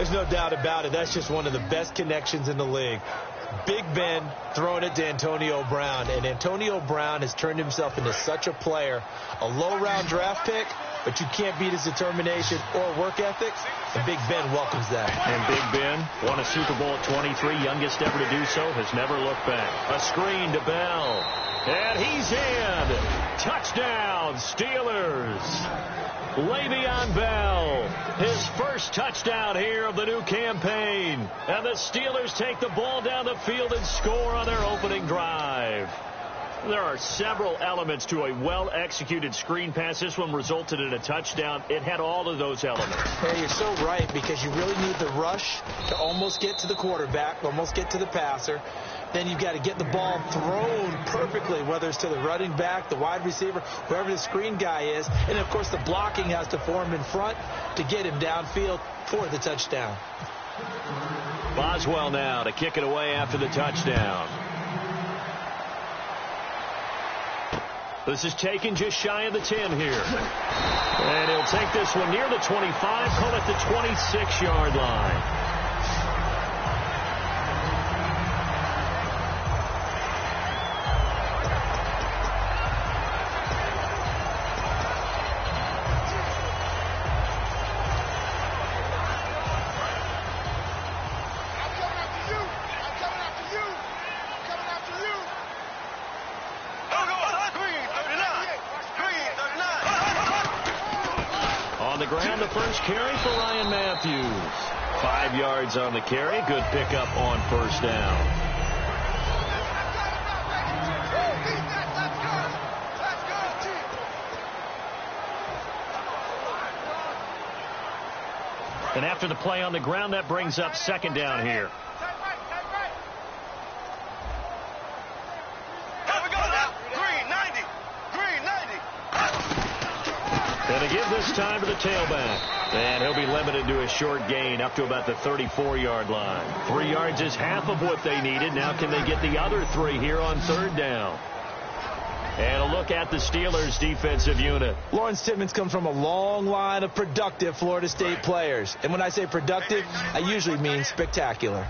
There's no doubt about it. That's just one of the best connections in the league. Big Ben throwing it to Antonio Brown, and Antonio Brown has turned himself into such a player. A low-round draft pick, but you can't beat his determination or work ethic, and Big Ben welcomes that. And Big Ben won a Super Bowl at 23, youngest ever to do so, has never looked back. A screen to Bell, and he's in. Touchdown, Steelers. Le'Veon Bell, his first touchdown here of the new campaign. And the Steelers take the ball down the field and score on their opening drive. There are several elements to a well-executed screen pass. This one resulted in a touchdown. It had all of those elements. Yeah, you're so right, because you really need the rush to almost get to the quarterback, almost get to the passer. Then you've got to get the ball thrown perfectly, whether it's to the running back, the wide receiver, whoever the screen guy is. And, of course, the blocking has to form in front to get him downfield for the touchdown. Boswell now to kick it away after the touchdown. This is taken just shy of the 10 here. And he'll take this one near the 25, call it the 26-yard line. The first carry for Ryan Matthews. 5 yards on the carry. Good pickup on first down. And after the play on the ground, that brings up second down here. And to give this time to the tailback. And he'll be limited to a short gain up to about the 34-yard line. 3 yards is half of what they needed. Now can they get the other 3 here on third down? And a look at the Steelers' defensive unit. Lawrence Timmons comes from a long line of productive Florida State players. And when I say productive, I usually mean spectacular.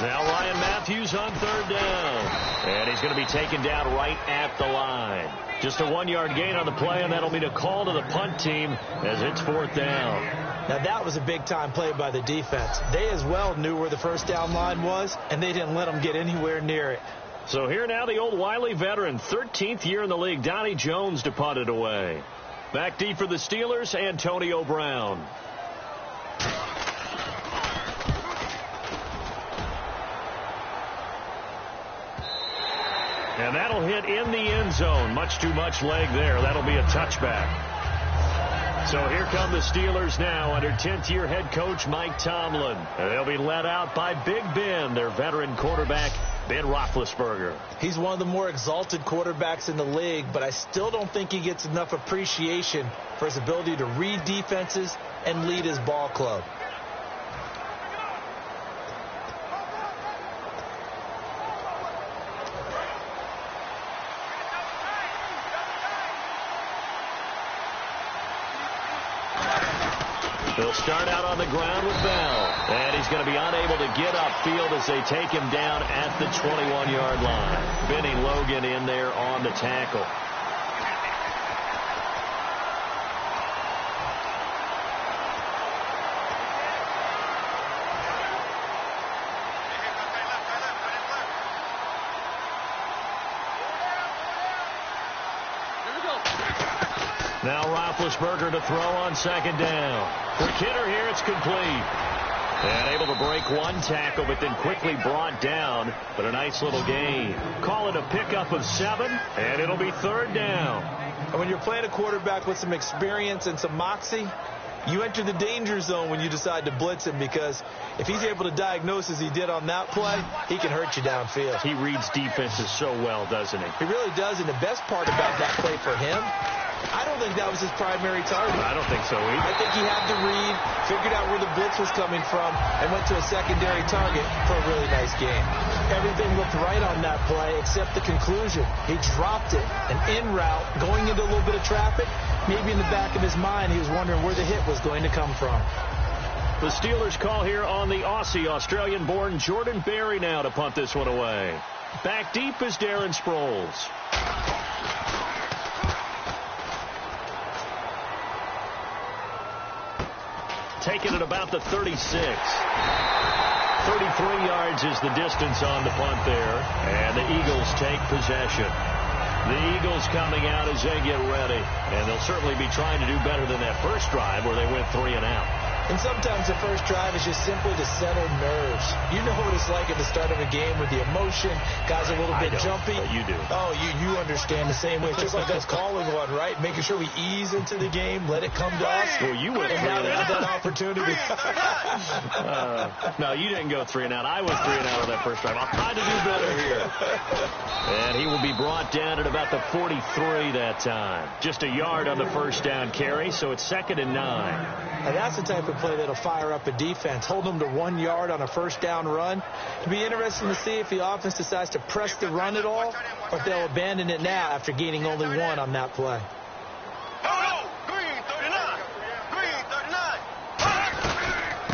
Now Ryan Matthews on third down. And he's going to be taken down right at the line. Just a 1-yard gain on the play, and that'll mean a call to the punt team as it's fourth down. Now that was a big-time play by the defense. They as well knew where the first down line was, and they didn't let them get anywhere near it. So here now the old Wiley veteran, 13th year in the league, Donnie Jones, to punt it away. Back deep for the Steelers, Antonio Brown. And that'll hit in the end zone. Much too much leg there. That'll be a touchback. So here come the Steelers now under 10th-year head coach Mike Tomlin. And they'll be led out by Big Ben, their veteran quarterback, Ben Roethlisberger. He's one of the more exalted quarterbacks in the league, but I still don't think he gets enough appreciation for his ability to read defenses and lead his ball club. They'll start out on the ground with Bell. And he's going to be unable to get upfield as they take him down at the 21-yard line. Benny Logan in there on the tackle. Now Roethlisberger to throw on second down. For Kidder here, it's complete. And able to break one tackle, but then quickly brought down. But a nice little gain. Call it a pickup of 7, and it'll be third down. And when you're playing a quarterback with some experience and some moxie, you enter the danger zone when you decide to blitz him, because if he's able to diagnose as he did on that play, he can hurt you downfield. He reads defenses so well, doesn't he? He really does, and the best part about that play for him, I don't think that was his primary target. I don't think so either. I think he had to read, figured out where the blitz was coming from, and went to a secondary target for a really nice game. Everything looked right on that play except the conclusion. He dropped it, an in route, going into a little bit of traffic. Maybe in the back of his mind, he was wondering where the hit was going to come from. The Steelers call here on the Aussie, Australian-born Jordan Berry now to punt this one away. Back deep is Darren Sproles. Taken at about the 36. 33 yards is the distance on the punt there. And the Eagles take possession. The Eagles coming out as they get ready. And they'll certainly be trying to do better than that first drive where they went 3 and out. And sometimes the first drive is just simply to settle nerves. You know what it's like at the start of a game with the emotion. Guys are a little bit jumpy. But you do. Oh, you understand the same way. It's just like us calling one, right? Making sure we ease into the game, let it come to us. Well, you went 3 and now and there's out. that opportunity. No, you didn't go 3 and out. I went 3 and out on that first drive. I'll try to do better here. And he will be brought down at about the 43 that time. Just a yard on the first down carry, so it's 2nd and 9. And that's the type of play that'll fire up a defense. Hold them to 1 yard on a first down run. It'll be interesting to see if the offense decides to press the run at all, or if they'll abandon it now after gaining only 1 on that play.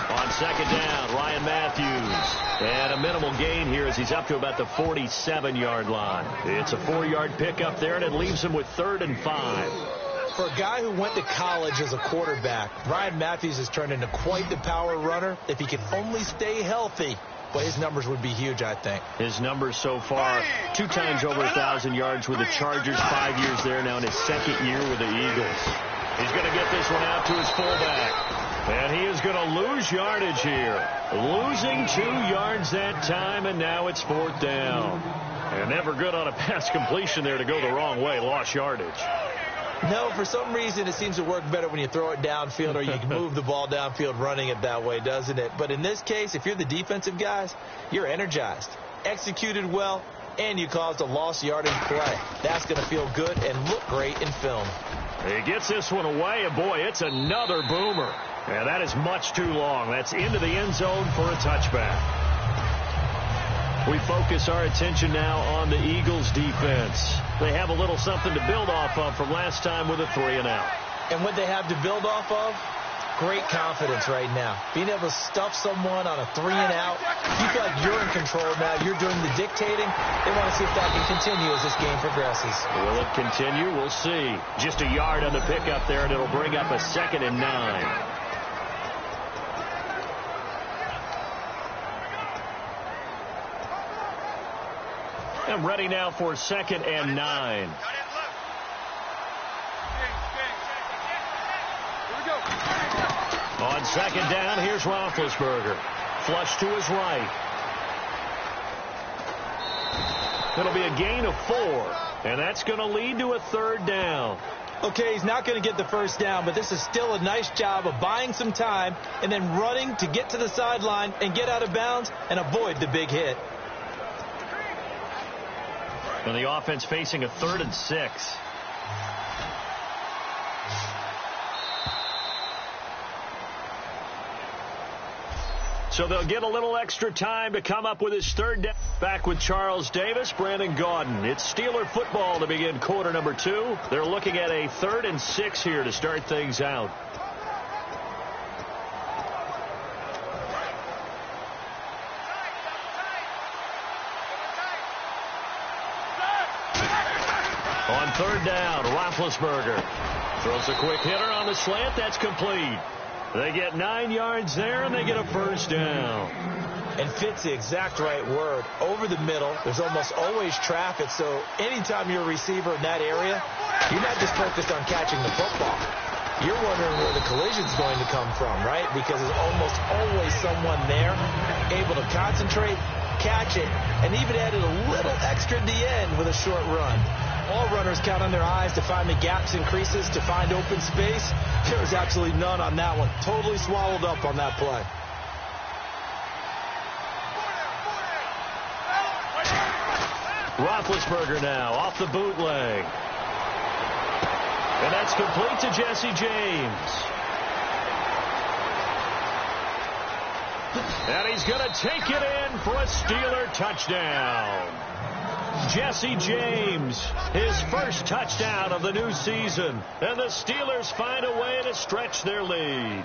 On 2nd down, Ryan Matthews. And a minimal gain here as he's up to about the 47-yard line. It's a 4-yard pickup there, and it leaves him with 3rd and 5. For a guy who went to college as a quarterback, Ryan Matthews has turned into quite the power runner. If he can only stay healthy, well, his numbers would be huge, I think. His numbers so far, 2 times over 1,000 yards with the Chargers, 5 years there, now in his 2nd year with the Eagles. He's going to get this one out to his fullback. And he is going to lose yardage here. Losing 2 yards that time, and now it's 4th down. And never good on a pass completion there to go the wrong way. Lost yardage. No, for some reason it seems to work better when you throw it downfield or you can move the ball downfield running it that way, doesn't it? But in this case, if you're the defensive guys, you're energized, executed well, and you caused a lost yardage play. That's going to feel good and look great in film. He gets this one away, and boy, it's another boomer. And that is much too long. That's into the end zone for a touchback. We focus our attention now on the Eagles' defense. They have a little something to build off of from last time with a 3 and out. And what they have to build off of? Great confidence right now. Being able to stuff someone on a 3 and out. You feel like you're in control now. You're doing the dictating. They want to see if that can continue as this game progresses. Will it continue? We'll see. Just a yard on the pickup there, and it'll bring up a 2nd and 9. And ready now for 2nd and 9. On 2nd down, here's Roethlisberger. Flush to his right. It'll be a gain of 4, and that's going to lead to a 3rd down. Okay, he's not going to get the first down, but this is still a nice job of buying some time and then running to get to the sideline and get out of bounds and avoid the big hit. And the offense facing a 3rd and 6. So they'll get a little extra time to come up with his 3rd down. Back with Charles Davis, Brandon Gaudin. It's Steeler football to begin quarter number 2. They're looking at a 3rd and 6 here to start things out. On 3rd down, Roethlisberger throws a quick hitter on the slant. That's complete. They get 9 yards there, and they get a first down. And fit's the exact right word. Over the middle, there's almost always traffic, so anytime you're a receiver in that area, you're not just focused on catching the football. You're wondering where the collision's going to come from, right? Because there's almost always someone there able to concentrate, catch it, and even added a little extra at the end with a short run. All runners count on their eyes to find the gaps and creases, to find open space. There was absolutely none on that one. Totally swallowed up on that play. Roethlisberger now off the bootleg. And that's complete to Jesse James. And he's going to take it in for a Steeler touchdown. Jesse James, his first touchdown of the new season. And the Steelers find a way to stretch their lead.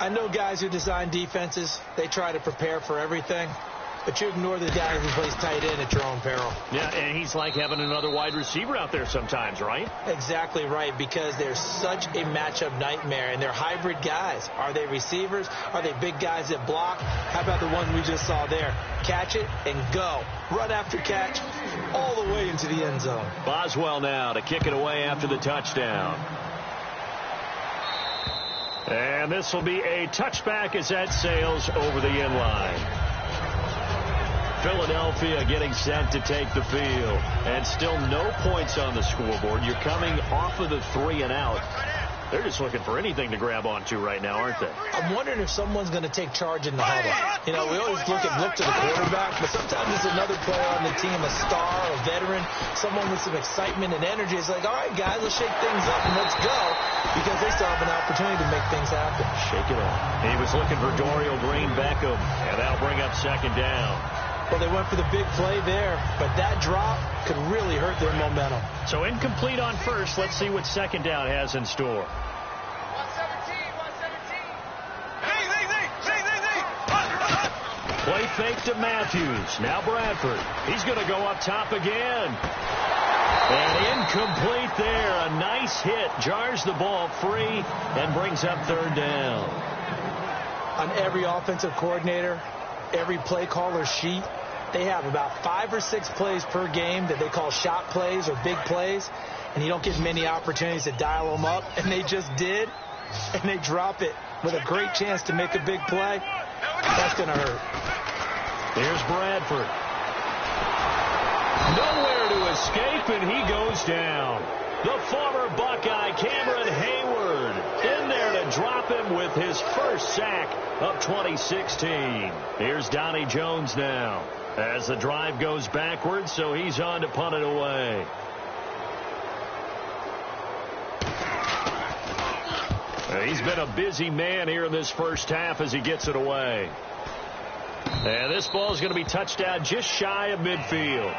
I know guys who design defenses, they try to prepare for everything. But you ignore the guy who plays tight end at your own peril. Yeah, and he's like having another wide receiver out there sometimes, right? Exactly right, because they're such a matchup nightmare, and they're hybrid guys. Are they receivers? Are they big guys that block? How about the one we just saw there? Catch it and go. Run after catch all the way into the end zone. Boswell now to kick it away after the touchdown. And this will be a touchback as that sails over the end line. Philadelphia getting set to take the field. And still no points on the scoreboard. You're coming off of the 3 and out. They're just looking for anything to grab onto right now, aren't they? I'm wondering if someone's going to take charge in the huddle. You know, we always look to the quarterback, but sometimes it's another player on the team, a star, a veteran, someone with some excitement and energy. It's like, all right, guys, let's shake things up and let's go, because they still have an opportunity to make things happen. Shake it up. He was looking for Dorial Green-Beckham, and that'll bring up second down. Well, they went for the big play there, but that drop could really hurt their momentum. So incomplete on first. Let's see what second down has in store. 117. Play fake to Matthews. Now Bradford. He's going to go up top again. And incomplete there. A nice hit. Jars the ball free and brings up third down. On every offensive coordinator, every play caller sheet, they have about 5 or 6 plays per game that they call shot plays or big plays, and you don't get many opportunities to dial them up, and they just did, and they drop it with a great chance to make a big play. That's going to hurt. Here's Bradford. Nowhere to escape, and he goes down. The former Buckeye, Cameron Hayward, in there to drop him with his first sack of 2016. Here's Donnie Jones now as the drive goes backwards, so he's on to punt it away. He's been a busy man here in this first half as he gets it away. And this ball is going to be touched down just shy of midfield.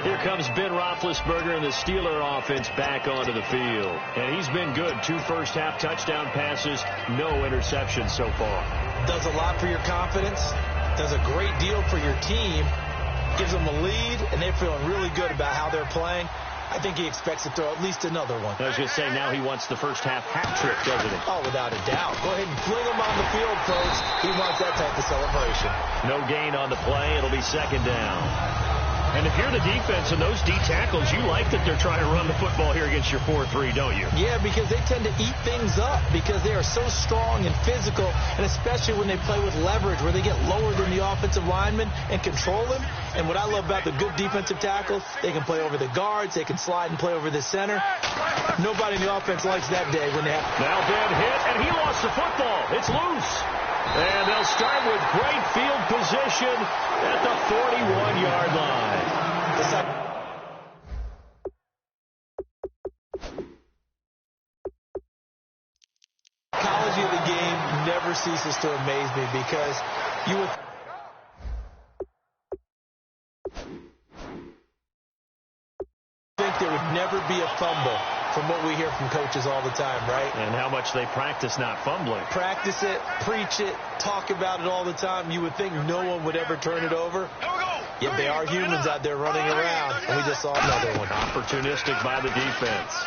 Here comes Ben Roethlisberger and the Steeler offense back onto the field. And he's been good. 2 first-half touchdown passes, no interceptions so far. Does a lot for your confidence, does a great deal for your team, gives them a lead, and they're feeling really good about how they're playing. I think he expects to throw at least another one. I was going to say, now he wants the first-half hat trick, doesn't he? Oh, without a doubt. Go ahead and fling him on the field, folks. He wants that type of celebration. No gain on the play. It'll be second down. And if you're the defense and those D tackles, you like that they're trying to run the football here against your 4-3, don't you? Yeah, because they tend to eat things up because they are so strong and physical, and especially when they play with leverage where they get lower than the offensive lineman and control him. And what I love about the good defensive tackles, they can play over the guards, they can slide and play over the center. Nobody in the offense likes that day when they have... Now Ben hit, and he lost the football. It's loose. And they'll start with great field position at the 41-yard line. Psychology of the game never ceases to amaze me because you would think there would never be a fumble from what we hear from coaches all the time, right? And how much they practice not fumbling. Practice it, preach it, talk about it all the time. You would think no one would ever turn it over. Yet they are humans out there running around, and we just saw another one. Opportunistic by the defense.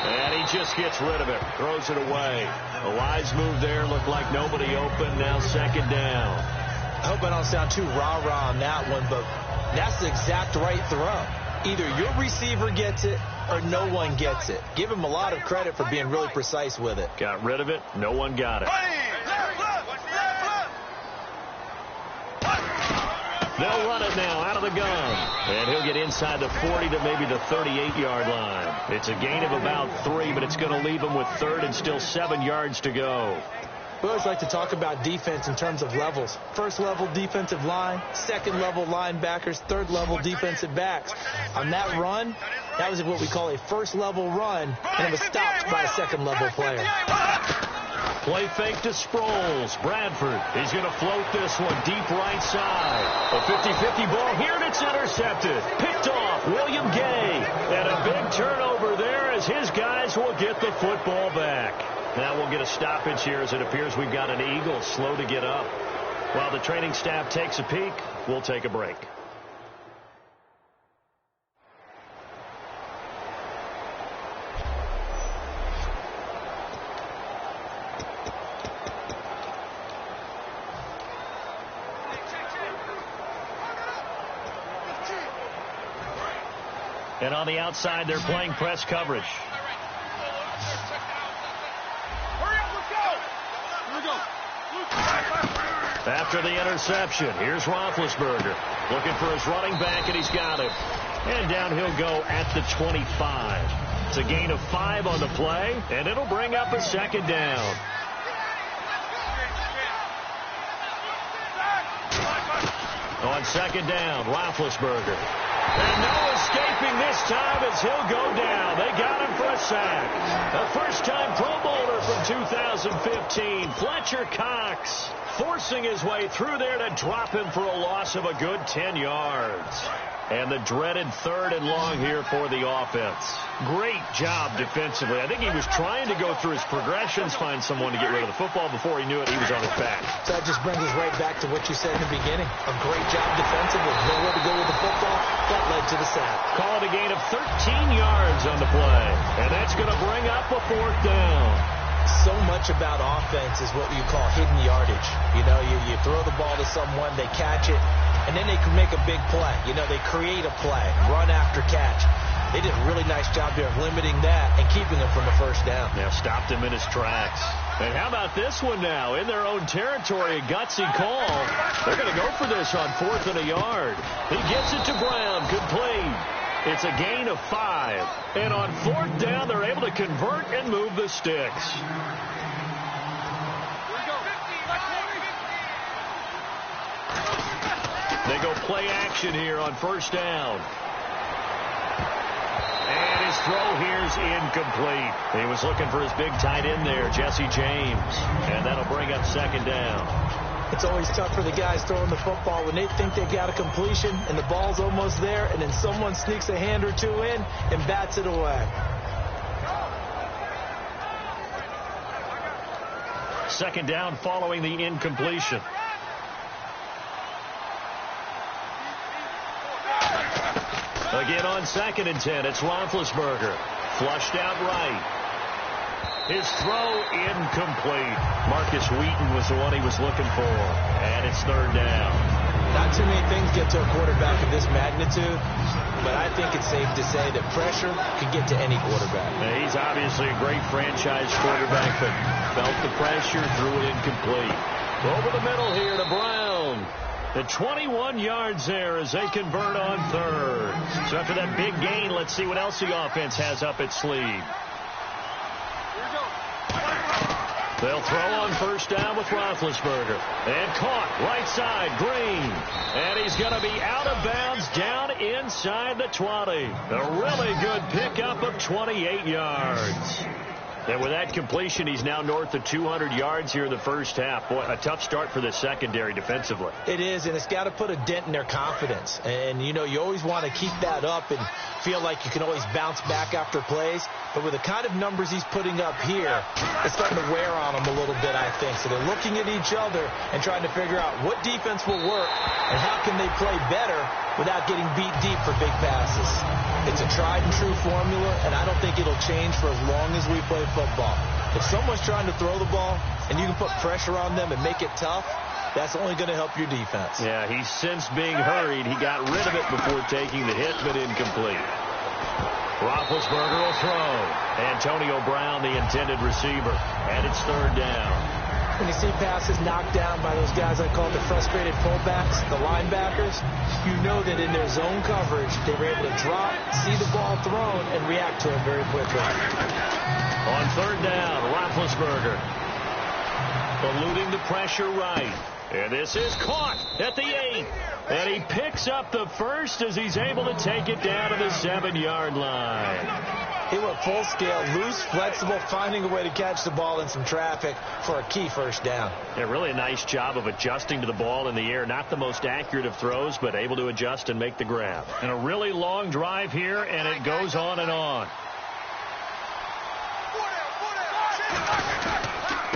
And he just gets rid of it, throws it away. A wise move there, looked like nobody open, now second down. I hope I don't sound too rah-rah on that one, but that's the exact right throw. Either your receiver gets it or no one gets it. Give him a lot of credit for being really precise with it. Got rid of it. No one got it. They'll run it now out of the gun. And he'll get inside the 40 to maybe the 38-yard line. It's a gain of about 3, but it's going to leave him with third and still 7 yards to go. We always like to talk about defense in terms of levels. First level defensive line, second level linebackers, third level defensive backs. On that run, that was what we call a first level run, and it was stopped by a second level player. Play fake to Sproles. Bradford, he's going to float this one deep right side. A 50-50 ball here, and it's intercepted. Picked off William Gay. And a big turnover there as his guys will get the football back. Now we'll get a stoppage here as it appears we've got an Eagle slow to get up. While the training staff takes a peek, we'll take a break. And on the outside, they're playing press coverage. After the interception, here's Roethlisberger looking for his running back, and he's got him. And down he'll go at the 25. It's a gain of 5 on the play, and it'll bring up a second down. On second down, Roethlisberger. And no escaping this time as he'll go down. They got him for a sack. A first-time Pro Bowler from 2015, Fletcher Cox, forcing his way through there to drop him for a loss of a good 10 yards. And the dreaded third and long here for the offense. Great job defensively. I think he was trying to go through his progressions, find someone to get rid of the football. Before he knew it, he was on his back. So that just brings us right back to what you said in the beginning. A great job defensively. Nowhere to go with the football. That led to the sack. Call it a gain of 13 yards on the play. And that's going to bring up a 4th down. So much about offense is what you call hidden yardage. You know, you throw the ball to someone, they catch it, and then they can make a big play. You know, they create a play, run after catch. They did a really nice job there of limiting that and keeping him from the first down. Now stopped him in his tracks. And how about this one now? In their own territory, a gutsy call. They're going to go for this on 4th and a yard. He gets it to Brown, complete. It's a gain of 5. And on 4th down, they're able to convert and move the sticks. They go play action here on 1st down. And his throw here's incomplete. He was looking for his big tight end there, Jesse James. And that'll bring up 2nd down. It's always tough for the guys throwing the football when they think they've got a completion and the ball's almost there, and then someone sneaks a hand or two in and bats it away. 2nd down following the incompletion. Again on 2nd and 10, it's Roethlisberger. Flushed out right. His throw incomplete. Marcus Wheaton was the one he was looking for. And it's 3rd down. Not too many things get to a quarterback of this magnitude, but I think it's safe to say that pressure can get to any quarterback. Now, he's obviously a great franchise quarterback, but felt the pressure, threw it incomplete. Over the middle here to Brown. The 21 yards there as they convert on 3rd. So after that big gain, let's see what else the offense has up its sleeve. They'll throw on 1st down with Roethlisberger. And caught right side, Green. And he's going to be out of bounds down inside the 20. A really good pickup of 28 yards. And with that completion, he's now north of 200 yards here in the first half. Boy, a tough start for the secondary defensively. It is, and it's got to put a dent in their confidence. And, you know, you always want to keep that up and feel like you can always bounce back after plays. But with the kind of numbers he's putting up here, it's starting to wear on them a little bit, I think. So they're looking at each other and trying to figure out what defense will work and how can they play better without getting beat deep for big passes. It's a tried-and-true formula, and I don't think it'll change for as long as we play football. If someone's trying to throw the ball and you can put pressure on them and make it tough, that's only going to help your defense. Yeah, he's since being hurried. He got rid of it before taking the hit, but incomplete. Roethlisberger will throw. Antonio Brown, the intended receiver. And it's 3rd down. When you see passes knocked down by those guys I call the frustrated fullbacks, the linebackers, you know that in their zone coverage, they were able to drop, see the ball thrown, and react to it very quickly. On third down, Roethlisberger eluding the pressure right. And this is caught at the 8. And he picks up the first as he's able to take it down to the 7-yard line. He went full scale, loose, flexible, finding a way to catch the ball in some traffic for a key first down. Yeah, really a nice job of adjusting to the ball in the air. Not the most accurate of throws, but able to adjust and make the grab. And a really long drive here, and it goes on and on.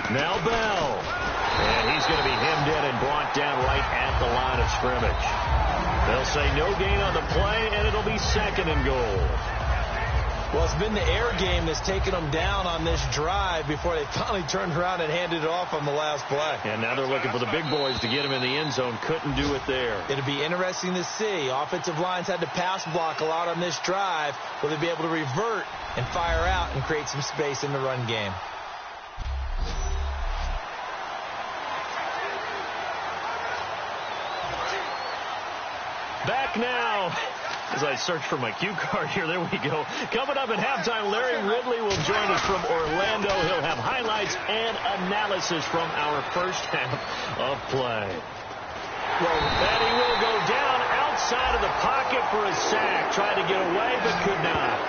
Now Bell. And he's going to be hemmed in and brought down right at the line of scrimmage. They'll say no gain on the play, and it'll be 2nd and goal. Well, it's been the air game that's taken them down on this drive before they finally turned around and handed it off on the last play. And now they're looking for the big boys to get him in the end zone. Couldn't do it there. It'll be interesting to see. Offensive lines had to pass block a lot on this drive. Will they be able to revert and fire out and create some space in the run game? Back now. As I search for my cue card here, there we go. Coming up at halftime, Larry Ridley will join us from Orlando. He'll have highlights and analysis from our first half of play. Well, and he will go down outside of the pocket for a sack. Tried to get away, but could not.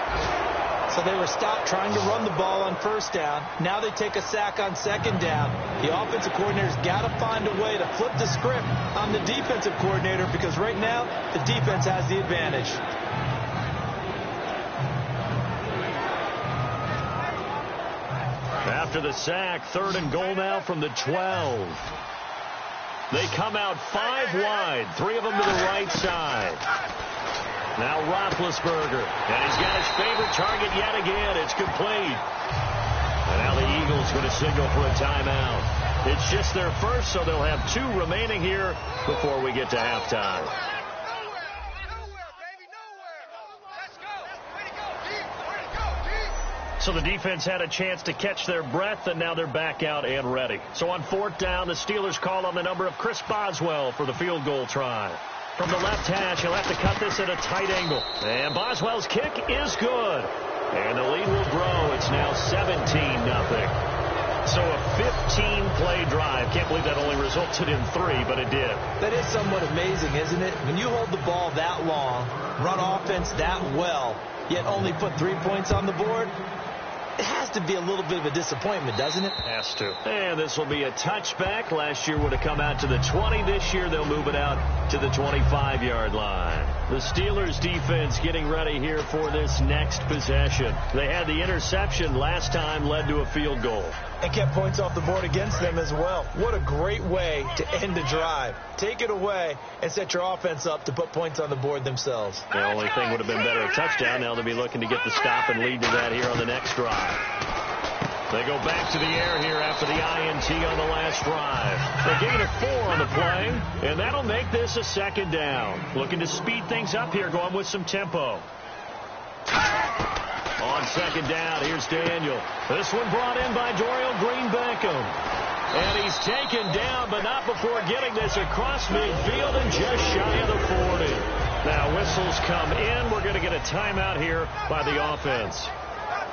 So they were stopped trying to run the ball on first down. Now they take a sack on second down. The offensive coordinator's got to find a way to flip the script on the defensive coordinator because right now the defense has the advantage. After the sack, 3rd and goal now from the 12. They come out 5 wide, 3 of them to the right side. Now Roethlisberger, and he's got his favorite target yet again. It's complete. And now the Eagles going to signal for a timeout. It's just their first, so they'll have 2 remaining here before we get to halftime. So the defense had a chance to catch their breath, and now they're back out and ready. So on 4th down, the Steelers call on the number of Chris Boswell for the field goal try. From the left hash, he'll have to cut this at a tight angle. And Boswell's kick is good. And the lead will grow. It's now 17-0. So a 15-play drive. Can't believe that only resulted in 3, but it did. That is somewhat amazing, isn't it? When you hold the ball that long, run offense that well, yet only put 3 points on the board, it has to be a little bit of a disappointment, doesn't it? Has to. And this will be a touchback. Last year would have come out to the 20. This year they'll move it out to the 25-yard line. The Steelers defense getting ready here for this next possession. They had the interception last time, led to a field goal. And kept points off the board against them as well. What a great way to end a drive. Take it away and set your offense up to put points on the board themselves. The only thing would have been better a touchdown. Now they'll be looking to get the stop and lead to that here on the next drive. They go back to the air here after the INT on the last drive. They gain a 4 on the play, and that'll make this a 2nd down. Looking to speed things up here, going with some tempo. On 2nd down, here's Daniel. This one brought in by Dorial Green-Beckham. And he's taken down, but not before getting this across midfield and just shy of the 40. Now whistles come in. We're going to get a timeout here by the offense.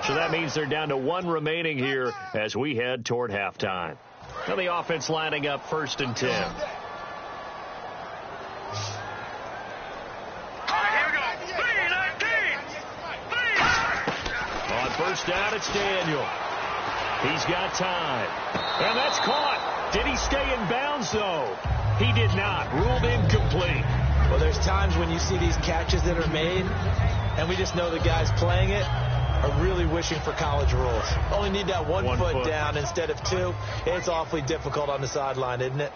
So that means they're down to 1 remaining here as we head toward halftime. Now the offense lining up 1st and 10. On 1st down, it's Daniel. He's got time. And that's caught. Did he stay in bounds, though? He did not. Ruled incomplete. Well, there's times when you see these catches that are made, and we just know the guys playing it are really wishing for college rules. Only need that one foot down instead of 2. It's awfully difficult on the sideline, isn't it?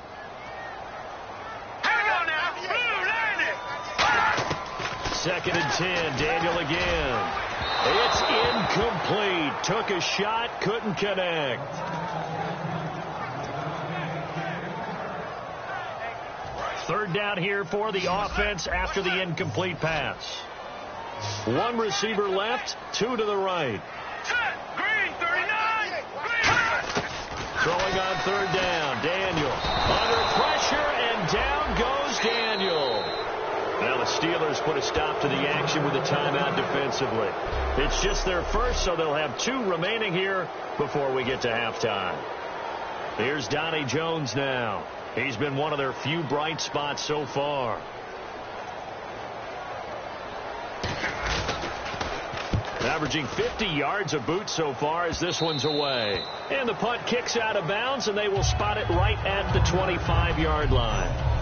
Second and 10, Daniel again. It's incomplete. Took a shot, couldn't connect. Third down here for the offense after the incomplete pass. 1 receiver left, 2 to the right. Throwing on third down. Daniel under pressure, and down goes Daniel. Now the Steelers put a stop to the action with a timeout defensively. It's just their first, so they'll have 2 remaining here before we get to halftime. Here's Donnie Jones now. He's been one of their few bright spots so far. Averaging 50 yards a boot so far as this one's away. And the punt kicks out of bounds, and they will spot it right at the 25-yard line.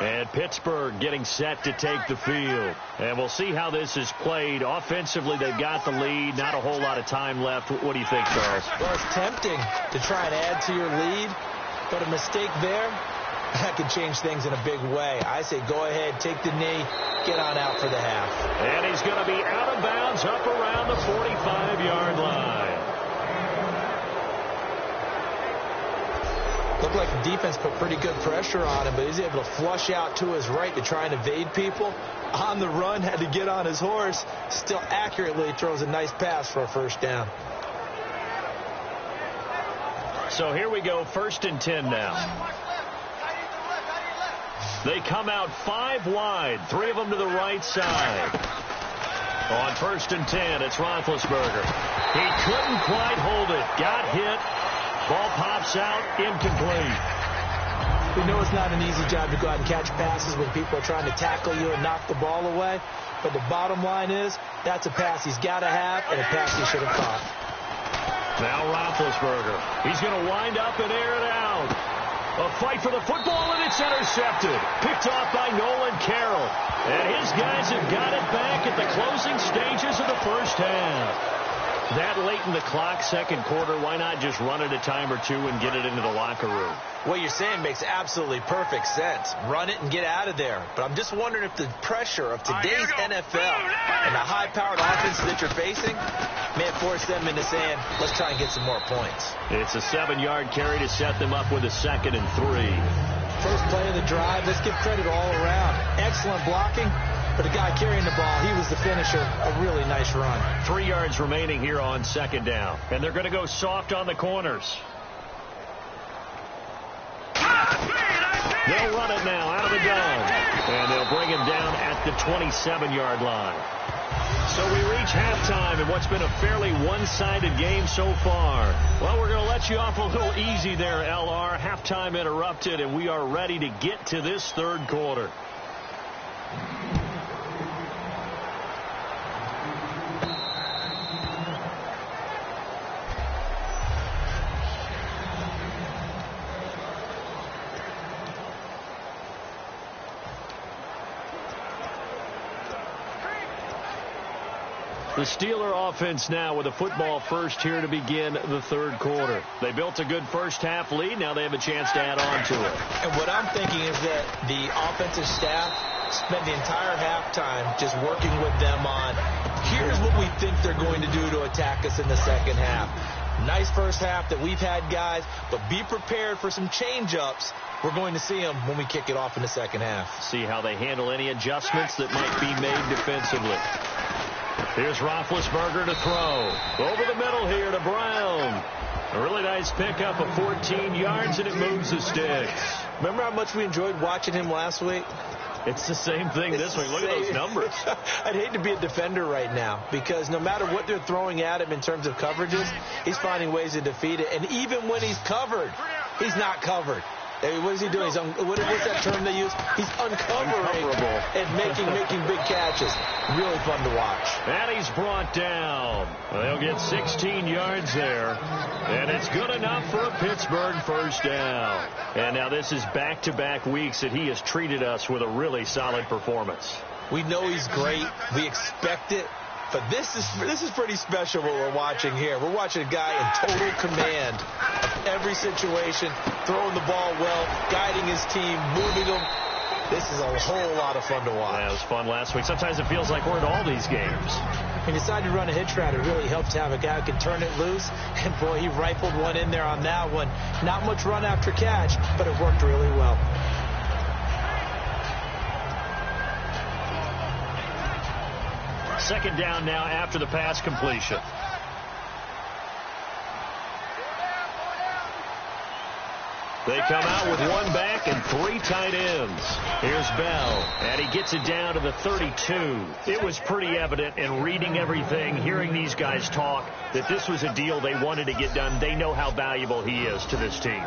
And Pittsburgh getting set to take the field. And we'll see how this is played. Offensively, they've got the lead. Not a whole lot of time left. What do you think, Charles? Well, it's tempting to try and add to your lead, but a mistake there, that could change things in a big way. I say go ahead, take the knee, get on out for the half. And he's going to be out of bounds up around the 45-yard line. Looked like the defense put pretty good pressure on him, but he's able to flush out to his right to try and evade people. On the run, had to get on his horse. Still accurately throws a nice pass for a first down. So here we go, 1st and 10 now. They come out 5 wide, 3 of them to the right side. On 1st and 10, it's Roethlisberger. He couldn't quite hold it. Got hit. Ball pops out, incomplete. We know it's not an easy job to go out and catch passes when people are trying to tackle you and knock the ball away. But the bottom line is, that's a pass he's got to have and a pass he should have caught. Now Roethlisberger. He's going to wind up and air it out. A fight for the football, and it's intercepted. Picked off by Nolan Carroll. And his guys have got it back at the closing stages of the first half. That late in the clock, second quarter, why not just run it a time or two and get it into the locker room? What you're saying makes absolutely perfect sense. Run it and get out of there. But I'm just wondering if the pressure of today's NFL and the high-powered offenses that you're facing may have forced them into saying, let's try and get some more points. It's a 7-yard carry to set them up with a 2nd and 3. First play of the drive, let's give credit all around. Excellent blocking. But the guy carrying the ball, he was the finisher. A really nice run. 3 yards remaining here on 2nd down. And they're going to go soft on the corners. They'll run it now out of the gun. And they'll bring him down at the 27-yard line. So we reach halftime in what's been a fairly one-sided game so far. Well, we're going to let you off a little easy there, LR. Halftime interrupted, and we are ready to get to this third quarter. The Steeler offense now with a football first here to begin the third quarter. They built a good first-half lead. Now they have a chance to add on to it. And what I'm thinking is that the offensive staff spent the entire halftime just working with them on, here's what we think they're going to do to attack us in the second half. Nice first half that we've had, guys, but be prepared for some change-ups. We're going to see them when we kick it off in the second half. See how they handle any adjustments that might be made defensively. Here's Roethlisberger to throw. Over the middle here to Brown. A really nice pickup of 14 yards, and it moves the sticks. Remember how much we enjoyed watching him last week? It's the same thing this week. Look at those numbers. I'd hate to be a defender right now because no matter what they're throwing at him in terms of coverages, he's finding ways to defeat it. And even when he's covered, he's not covered. What is he doing? What's that term they use? He's uncovering and making big catches. Really fun to watch. And he's brought down. They'll get 16 yards there. And it's good enough for a Pittsburgh first down. And now this is back-to-back weeks that he has treated us with a really solid performance. We know he's great. We expect it. But this is pretty special what we're watching here. We're watching a guy in total command of every situation, throwing the ball well, guiding his team, moving them. This is a whole lot of fun to watch. Yeah, it was fun last week. Sometimes it feels like we're at all these games. He decided to run a hitch route. It really helps to have a guy who can turn it loose. And, boy, he rifled one in there on that one. Not much run after catch, but it worked really well. Second down now after the pass completion. They come out with one back and 3 tight ends. Here's Bell, and he gets it down to the 32. It was pretty evident in reading everything, hearing these guys talk, that this was a deal they wanted to get done. They know how valuable he is to this team.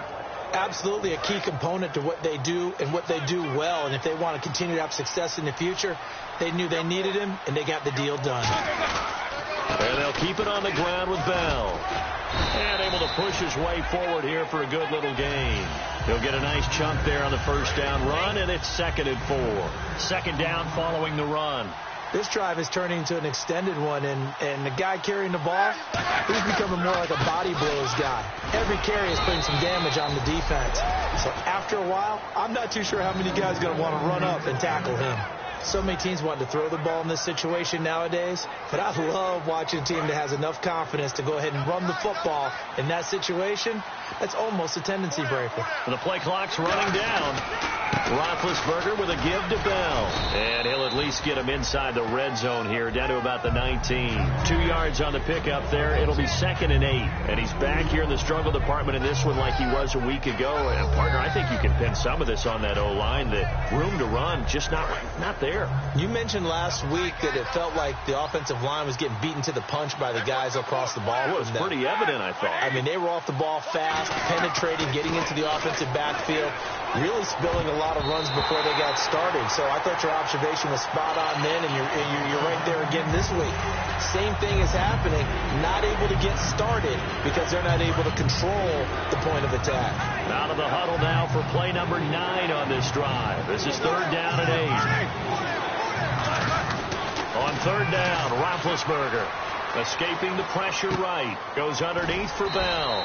Absolutely a key component to what they do and what they do well. And if they want to continue to have success in the future, they knew they needed him, and they got the deal done. And they'll keep it on the ground with Bell. And able to push his way forward here for a good little gain. He'll get a nice chunk there on the first down run, and it's 2nd and 4. Second down following the run. This drive is turning into an extended one, and the guy carrying the ball, he's becoming more like a body blows guy. Every carry is putting some damage on the defense. So after a while, I'm not too sure how many guys are going to want to run up and tackle him. So many teams want to throw the ball in this situation nowadays, but I love watching a team that has enough confidence to go ahead and run the football in that situation. That's almost a tendency breaker. The play clock's running down. Roethlisberger with a give to Bell. And he'll at least get him inside the red zone here, down to about the 19. 2 yards on the pickup there. It'll be 2nd and 8. And he's back here in the struggle department in this one like he was a week ago. And, partner, I think you can pin some of this on that O-line. The room to run, just not there. You mentioned last week that it felt like the offensive line was getting beaten to the punch by the guys across the ball. It was pretty evident, I thought. I mean, they were off the ball fast, penetrating, getting into the offensive backfield, really spilling a lot of runs before they got started. So I thought your observation was spot on then, and you're right there again this week. Same thing is happening, not able to get started because they're not able to control the point of attack. Out of the huddle now for play number 9 on this drive. This is 3rd down and 8. On 3rd down, Roethlisberger escaping the pressure right. Goes underneath for Bell.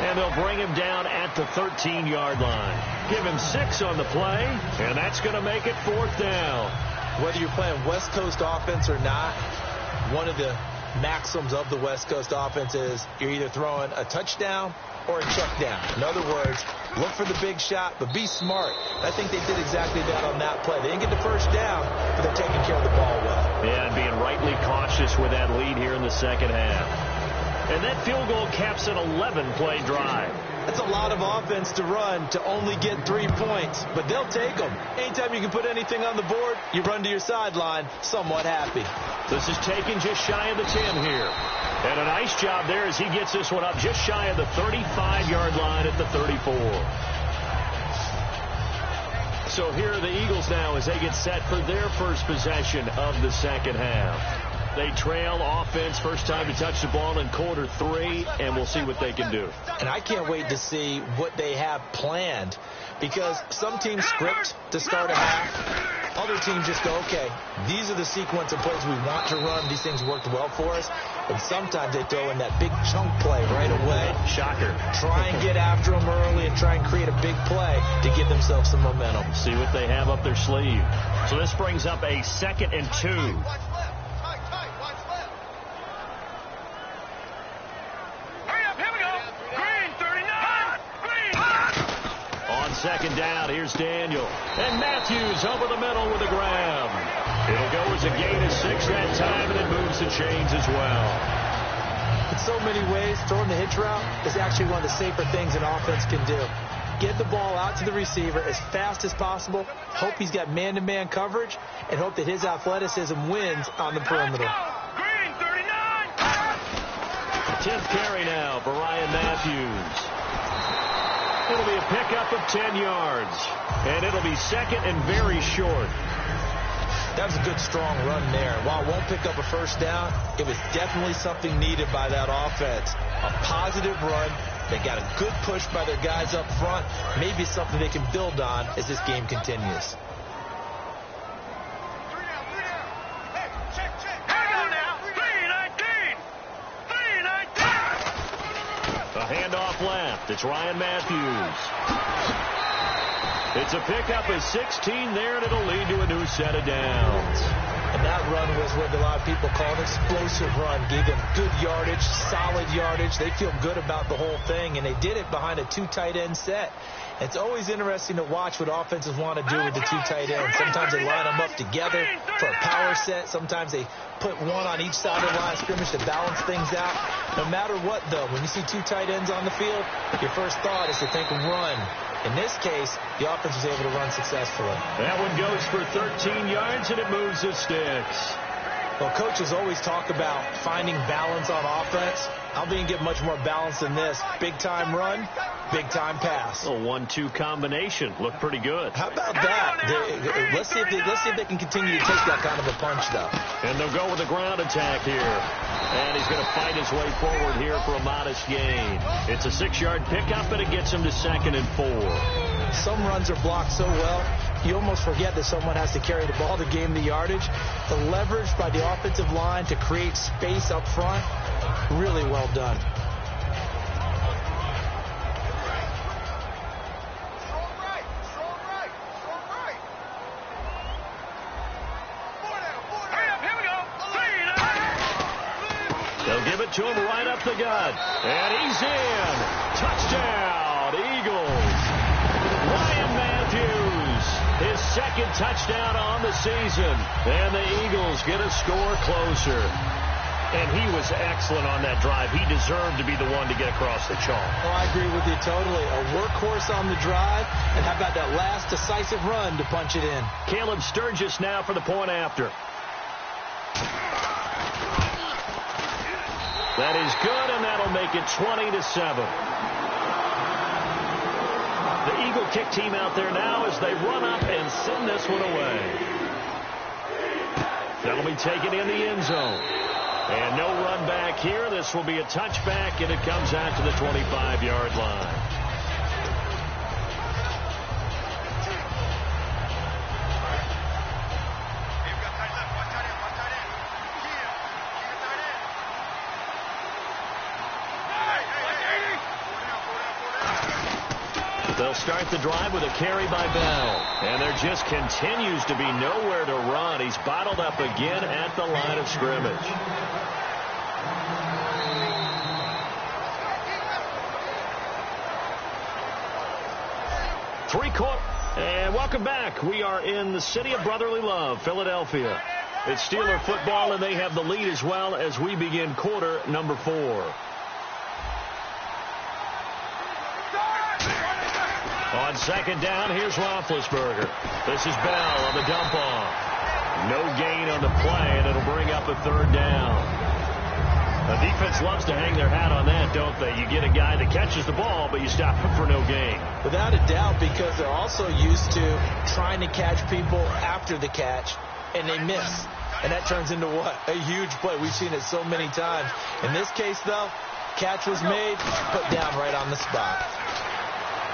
And they'll bring him down at the 13-yard line. Give him 6 on the play, and that's going to make it 4th down. Whether you're playing West Coast offense or not, one of the maxims of the West Coast offense is you're either throwing a touchdown or a check down. In other words, look for the big shot, but be smart. I think they did exactly that on that play. They didn't get the first down, but they're taking care of the ball well. Yeah, and being rightly cautious with that lead here in the second half. And that field goal caps an 11-play drive. That's a lot of offense to run to only get 3 points, but they'll take them. Anytime you can put anything on the board, you run to your sideline somewhat happy. This is taken just shy of the 10 here. And a nice job there as he gets this one up just shy of the 35-yard line at the 34. So here are the Eagles now as they get set for their first possession of the second half. They trail offense, first time to touch the ball in quarter 3, and we'll see what they can do. And I can't wait to see what they have planned, because some teams script to start a half. Other teams just go, okay, these are the sequence of plays we want to run. These things worked well for us. And sometimes they throw in that big chunk play right away. Shocker. Try and get after them early and try and create a big play to give themselves some momentum. See what they have up their sleeve. So this brings up a 2nd and 2. Second down, here's Daniel. And Matthews over the middle with a grab. It'll go as a gain of 6 that time, and it moves the chains as well. In so many ways, throwing the hitch route is actually one of the safer things an offense can do. Get the ball out to the receiver as fast as possible, hope he's got man-to-man coverage, and hope that his athleticism wins on the perimeter. Green 39. 10th carry now for Ryan Matthews. It'll be a pickup of 10 yards. And it'll be 2nd and very short. That was a good, strong run there. While it won't pick up a first down, it was definitely something needed by that offense. A positive run. They got a good push by their guys up front. Maybe something they can build on as this game continues. Handoff left. It's Ryan Matthews. It's a pickup of 16 there, and it'll lead to a new set of downs. And that run was what a lot of people call an explosive run. Gave them good yardage, solid yardage. They feel good about the whole thing, and they did it behind a 2 tight end set. It's always interesting to watch what offenses want to do with the 2 tight ends. Sometimes they line them up together for a power set. Sometimes they put one on each side of the line of scrimmage to balance things out. No matter what, though, when you see 2 tight ends on the field, your first thought is to think run. In this case, the offense was able to run successfully. That one goes for 13 yards, and it moves the sticks. Well, coaches always talk about finding balance on offense. I'll be get much more balance than this. Big-time run, big-time pass. A 1-2 combination. Looked pretty good. How about that? Let's see if they can continue to take that kind of a punch, though. And they'll go with a ground attack here. And he's going to fight his way forward here for a modest gain. It's a 6-yard pickup, and it gets him to 2nd and 4. Some runs are blocked so well, you almost forget that someone has to carry the ball to gain the yardage. The leverage by the offensive line to create space up front, really well done. They'll give it to him right up the gut. And he's in. Touchdown, Eagles. Ryan Matthews, his 2nd touchdown on the season. And the Eagles get a score closer. And he was excellent on that drive. He deserved to be the one to get across the chalk. Oh, I agree with you totally. A workhorse on the drive. And how about that last decisive run to punch it in? Caleb Sturgis now for the point after. That is good, and that'll make it 20-7. The Eagle kick team out there now as they run up and send this one away. That'll be taken in the end zone. And no run back here. This will be a touchback, and it comes out to the 25-yard line. They'll start the drive with a carry by Bell. And there just continues to be nowhere to run. He's bottled up again at the line of scrimmage. And welcome back. We are in the city of brotherly love, Philadelphia. It's Steeler football, and they have the lead as well as we begin quarter number 4. On 2nd down, here's Roethlisberger. This is Bell on the dump off. No gain on the play, and it'll bring up a 3rd down. The defense loves to hang their hat on that, don't they? You get a guy that catches the ball, but you stop him for no gain. Without a doubt, because they're also used to trying to catch people after the catch, and they miss. And that turns into what? A huge play. We've seen it so many times. In this case, though, catch was made, put down right on the spot.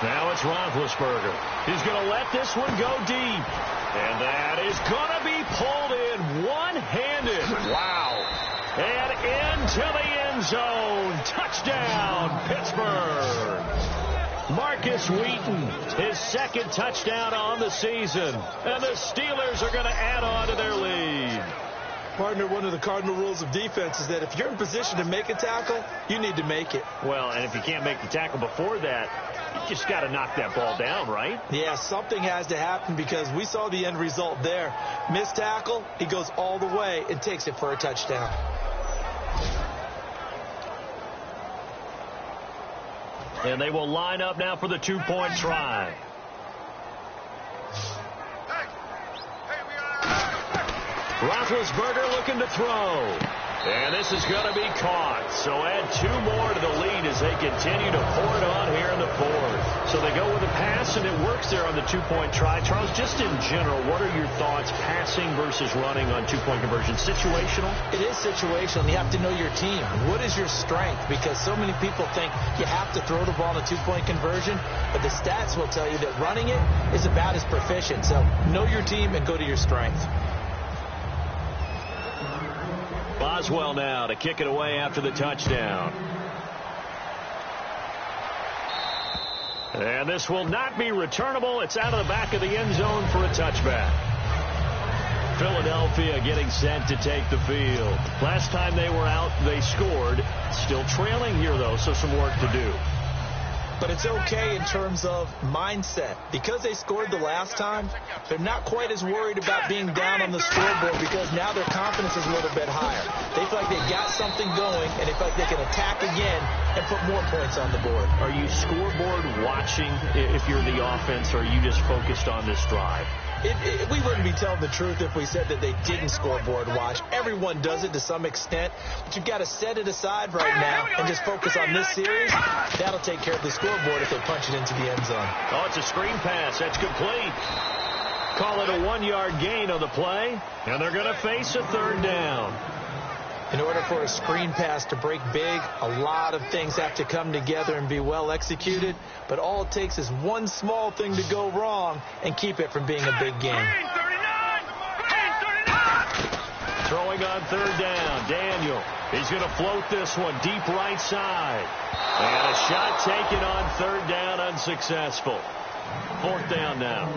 Now it's Roethlisberger. He's going to let this one go deep. And that is going to be pulled in one-handed. Wow. And into the end zone. Touchdown, Pittsburgh. Marcus Wheaton, his 2nd touchdown on the season. And the Steelers are going to add on to their lead. Partner, one of the cardinal rules of defense is that if you're in position to make a tackle, you need to make it. Well, and if you can't make the tackle before that, you just got to knock that ball down, right? Yeah, something has to happen because we saw the end result there. Missed tackle, he goes all the way and takes it for a touchdown. And they will line up now for the 2-point try. Roethlisberger looking to throw. And this is going to be caught. So add 2 more to the lead as they continue to pour it on here in the 4th. So they go with a pass, and it works there on the 2-point try. Charles, just in general, what are your thoughts passing versus running on 2-point conversion? Situational? It is situational. You have to know your team. What is your strength? Because so many people think you have to throw the ball in a 2-point conversion, but the stats will tell you that running it is about as proficient. So know your team and go to your strength. Boswell now to kick it away after the touchdown. And this will not be returnable. It's out of the back of the end zone for a touchback. Philadelphia getting set to take the field. Last time they were out, they scored. Still trailing here, though, so some work to do. But it's okay in terms of mindset. Because they scored the last time, they're not quite as worried about being down on the scoreboard because now their confidence is a little bit higher. They feel like they've got something going, and they feel like they can attack again and put more points on the board. Are you scoreboard watching if you're the offense, or are you just focused on this drive? We wouldn't be telling the truth if we said that they didn't scoreboard watch. Everyone does it to some extent, but you've got to set it aside right now and just focus on this series. That'll take care of the scoreboard if they punch it into the end zone. Oh, it's a screen pass. That's complete. Call it a 1-yard gain on the play, and they're going to face a third down. In order for a screen pass to break big, a lot of things have to come together and be well executed, but all it takes is one small thing to go wrong and keep it from being a big game. Throwing on third down, Daniel. He's going to float this one deep right side. And a shot taken on third down, unsuccessful. Fourth down now.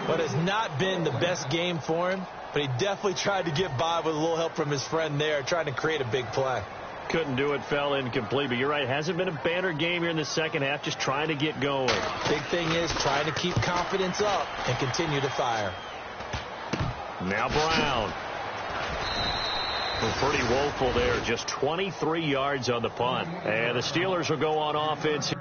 What has not been the best game for him, but he definitely tried to get by with a little help from his friend there, trying to create a big play. Couldn't do it, fell incomplete. But you're right, hasn't been a banner game here in the second half, just trying to get going. Big thing is trying to keep confidence up and continue to fire. Now Brown. Well, pretty woeful there, just 23 yards on the punt. And the Steelers will go on offense.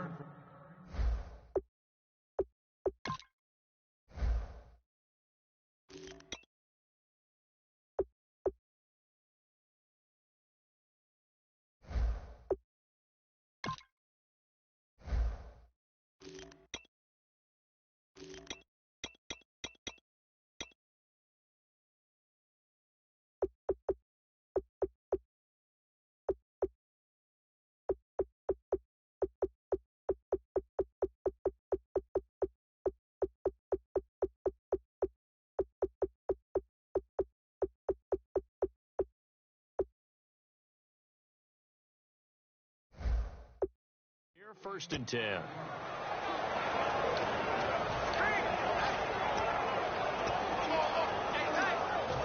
First and 10.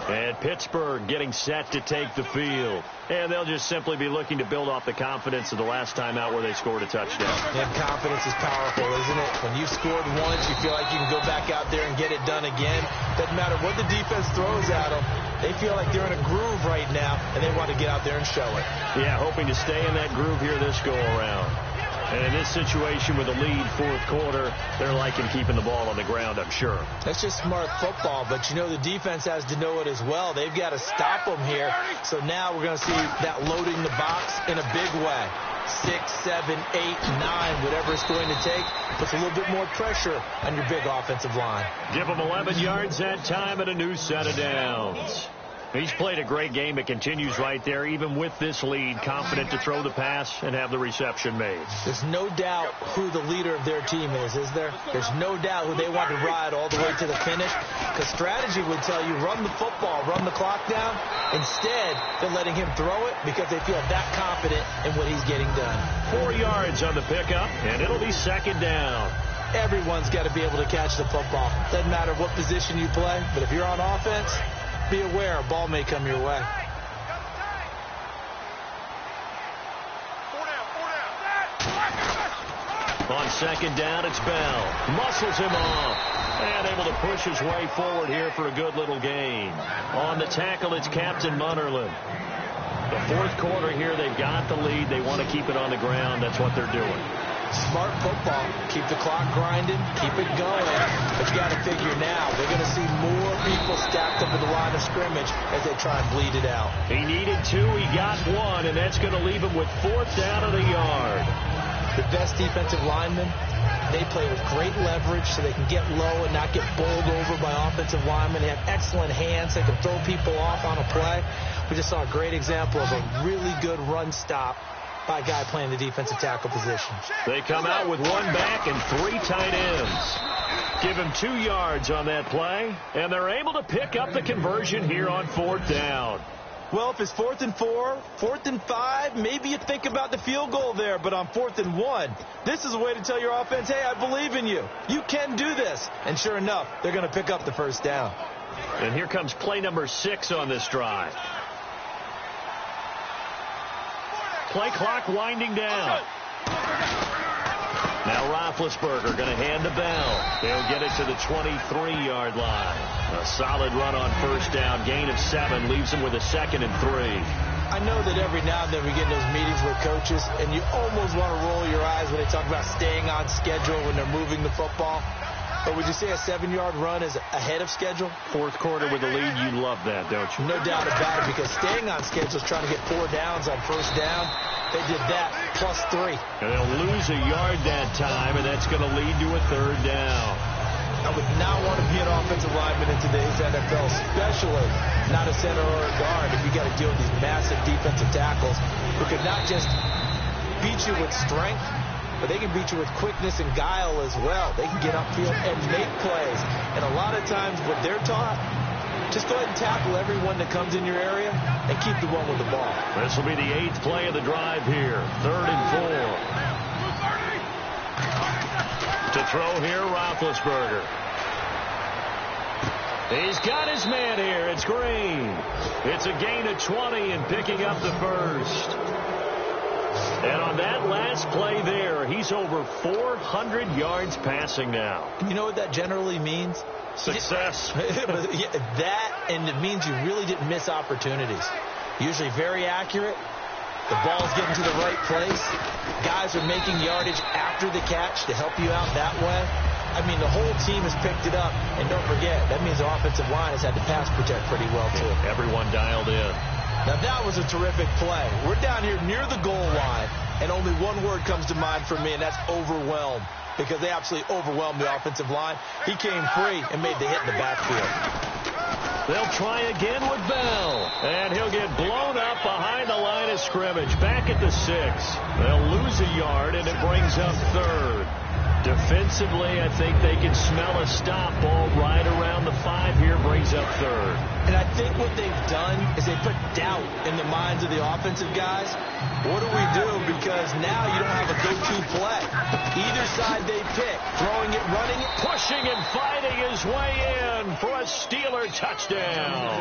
And Pittsburgh getting set to take the field. And they'll just simply be looking to build off the confidence of the last time out where they scored a touchdown. And confidence is powerful, isn't it? When you've scored once, you feel like you can go back out there and get it done again. Doesn't matter what the defense throws at them. They feel like they're in a groove right now, and they want to get out there and show it. Yeah, hoping to stay in that groove here this go-around. And in this situation with a lead fourth quarter, they're liking keeping the ball on the ground, I'm sure. That's just smart football, but you know the defense has to know it as well. They've got to stop them here. So now we're going to see that loading the box in a big way. 6, 7, 8, 9, whatever it's going to take, puts a little bit more pressure on your big offensive line. Give them 11 yards that time and a new set of downs. He's played a great game. It continues right there, even with this lead, confident to throw the pass and have the reception made. There's no doubt who the leader of their team is there? There's no doubt who they want to ride all the way to the finish, because strategy would tell you run the football, run the clock down. Instead, they're letting him throw it because they feel that confident in what he's getting done. 4 yards on the pickup, and it'll be second down. Everyone's got to be able to catch the football. Doesn't matter what position you play, but if you're on offense, be aware a ball may come your way. On second down, it's Bell. Muscles him off. And able to push his way forward here for a good little gain. On the tackle, it's Captain Munnerlyn. The fourth quarter here, they've got the lead. They want to keep it on the ground. That's what they're doing. Smart football. Keep the clock grinding. Keep it going. But you got to figure now, they're going to see more people stacked up at the line of scrimmage as they try and bleed it out. He needed 2. He got 1, and that's going to leave him with fourth down of the yard. The best defensive linemen, they play with great leverage so they can get low and not get bowled over by offensive linemen. They have excellent hands. They can throw people off on a play. We just saw a great example of a really good run stop by a guy playing the defensive tackle position. They come out with 1 back and 3 tight ends. Give him 2 yards on that play, and they're able to pick up the conversion here on fourth down. Well, if it's 4th and 4, 4th and 5, maybe you think about the field goal there, but on 4th and 1, this is a way to tell your offense, hey, I believe in you. You can do this. And sure enough, they're going to pick up the first down. And here comes play number 6 on this drive. Play clock winding down. Now Roethlisberger going to hand the bell. He'll get it to the 23-yard line. A solid run on first down. Gain of 7 leaves him with a 2nd and 3. I know that every now and then we get in those meetings with coaches, and you almost want to roll your eyes when they talk about staying on schedule when they're moving the football. But would you say a 7-yard run is ahead of schedule? Fourth quarter with the lead, you love that, don't you? No doubt about it, because staying on schedule is trying to get 4 downs on first down. They did that, plus 3. And they'll lose a yard that time, and that's going to lead to a 3rd down. I would not want to be an offensive lineman in today's NFL, especially not a center or a guard, if you got to deal with these massive defensive tackles who could not just beat you with strength, but they can beat you with quickness and guile as well. They can get upfield and make plays. And a lot of times what they're taught, just go ahead and tackle everyone that comes in your area and keep the one with the ball. This will be the 8th play of the drive here. 3rd and 4. To throw here, Roethlisberger. He's got his man here. It's Green. It's a gain of 20 and picking up the first. And on that last play there, he's over 400 yards passing now. You know what that generally means? Success. That, and it means you really didn't miss opportunities. Usually very accurate. The ball's getting to the right place. Guys are making yardage after the catch to help you out that way. I mean, the whole team has picked it up. And don't forget, that means the offensive line has had to pass protect pretty well, too. Everyone dialed in. Now, that was a terrific play. We're down here near the goal line, and only one word comes to mind for me, and that's overwhelmed, because they absolutely overwhelmed the offensive line. He came free and made the hit in the backfield. They'll try again with Bell, and he'll get blown up behind the line of scrimmage. Back at the 6. They'll lose a yard, and it brings up 3rd. Defensively, I think they can smell a stop ball right around the 5 here, brings up 3rd. And I think what they've done is they put doubt in the minds of the offensive guys. What do we do? Because now you don't have a go-to play. Either side they pick, throwing it, running it, pushing and fighting his way in for a Steeler touchdown.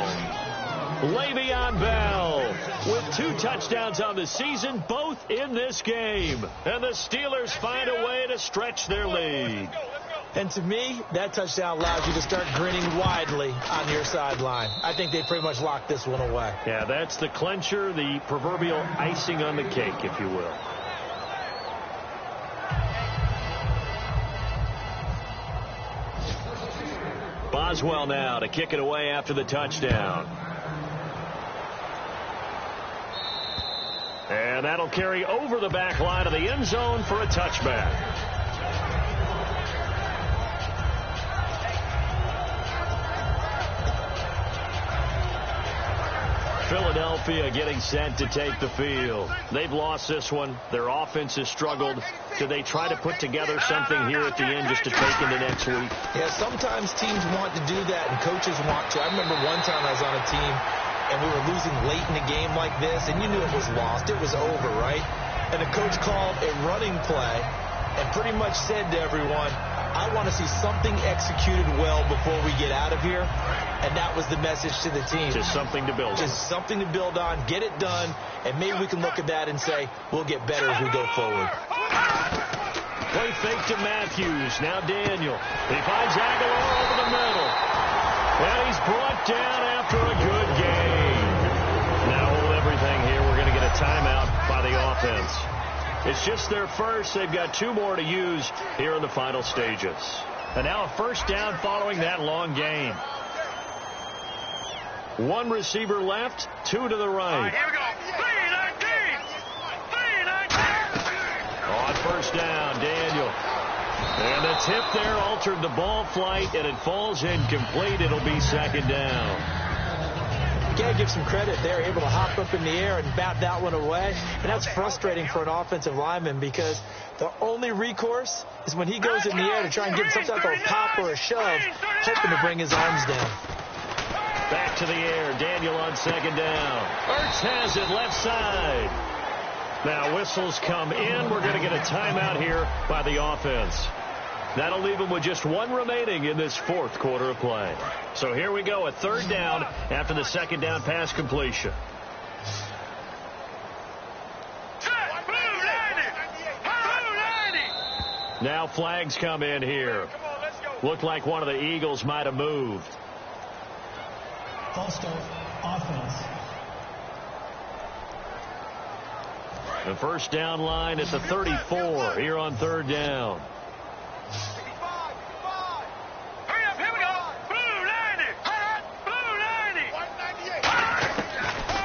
Le'Veon Bell with 2 touchdowns on the season, both in this game. And the Steelers find a way to stretch their lead. And to me, that touchdown allows you to start grinning widely on your sideline. I think they pretty much locked this one away. Yeah, that's the clincher, the proverbial icing on the cake, if you will. Boswell now to kick it away after the touchdown. And that'll carry over the back line of the end zone for a touchback. Philadelphia getting set to take the field. They've lost this one. Their offense has struggled. Do they try to put together something here at the end just to take into next week? Yeah, sometimes teams want to do that and coaches want to. I remember one time I was on a team and we were losing late in a game like this, and you knew it was lost. It was over, right? And the coach called a running play and pretty much said to everyone, I want to see something executed well before we get out of here. And that was the message to the team. Just something to build on. Just something to build on, get it done, and maybe we can look at that and say, we'll get better as we go forward. Play fake to Matthews. Now Daniel. He finds Aguilar over the middle. And he's brought down after a good game. Now hold everything here. We're going to get a timeout by the offense. It's just their first. They've got 2 more to use here in the final stages. And now a first down following that long game. 1 receiver left, 2 to the right. All right, here we go. 3-19. On first down, Daniel. And the tip there altered the ball flight, and it falls incomplete. It'll be 2nd down. You got to give some credit. They're able to hop up in the air and bat that one away. And that's frustrating for an offensive lineman because the only recourse is when he goes in the air to try and get some type of pop or a shove, hoping to bring his arms down. Back to the air. Daniel on 2nd down. Ertz has it left side. Now whistles come in. We're going to get a timeout here by the offense. That'll leave him with just one remaining in this fourth quarter of play. So here we go, a third down after the second down pass completion. Now flags come in here. Looked like one of the Eagles might have moved. False start, offense. The first down line at the 34 here on third down.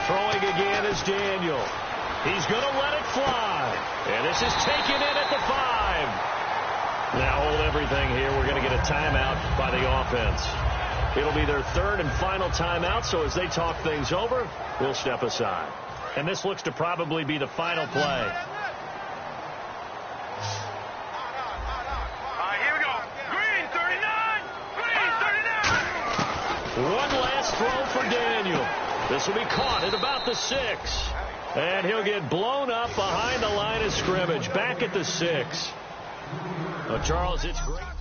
Throwing again is Daniel. He's going to let it fly. And this is taken in at the 5. Now hold everything here. We're going to get a timeout by the offense. It'll be their third and final timeout, so as they talk things over, we'll step aside. And this looks to probably be the final play. All right, here we go. Green 39. Green 39. One last throw for Daniel. This will be caught at about the 6. And he'll get blown up behind the line of scrimmage. Back at the 6. Charles, it's great.